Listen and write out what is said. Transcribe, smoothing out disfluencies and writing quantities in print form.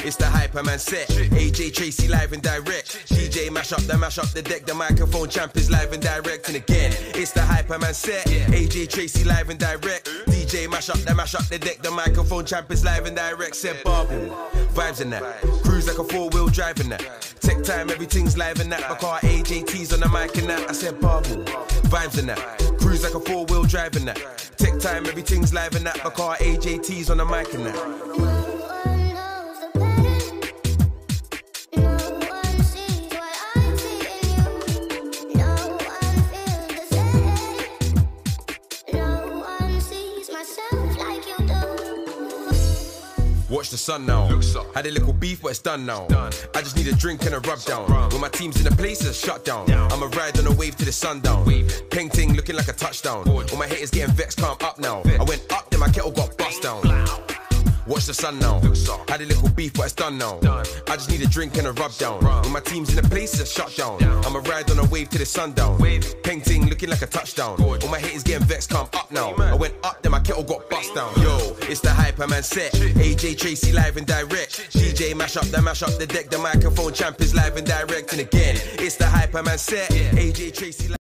it's the Hyperman set. AJ Tracy live and direct. DJ mash up the deck. The microphone champ is live and direct. And again, it's the Hyperman set. AJ Tracy live and direct. DJ mash up the deck. The microphone champ is live and direct. Said Barble, vibes in that. Cruise like a 4-wheel drive in that. Tech time, everything's live in that. My car AJT's on the mic and that. I said Barble, vibes in that. Cruise like a 4-wheel drive in that. Tech time, everything's live in that. My car AJT's on the mic and that. Watch the sun now. Had a little beef, but it's done now. I just need a drink and a rub down. When my team's in the place, it's shut down. I'ma ride on a wave to the sundown. Peng ting looking like a touchdown. All my haters getting vexed, calm up now. I went up, then my kettle got bust down. Watch the sun now. Had a little beef, but it's done now. I just need a drink and a rub down. When my team's in the place, it's shut down. I'ma ride on a wave to the sundown. Peng ting looking like a touchdown. All my haters getting vexed, calm up now. I went up, then my kettle got bust down. Yo, it's the Hyperman set. AJ Tracy live and direct. DJ mash up the deck. The microphone champ is live and direct. And again, it's the Hyperman set. AJ Tracy.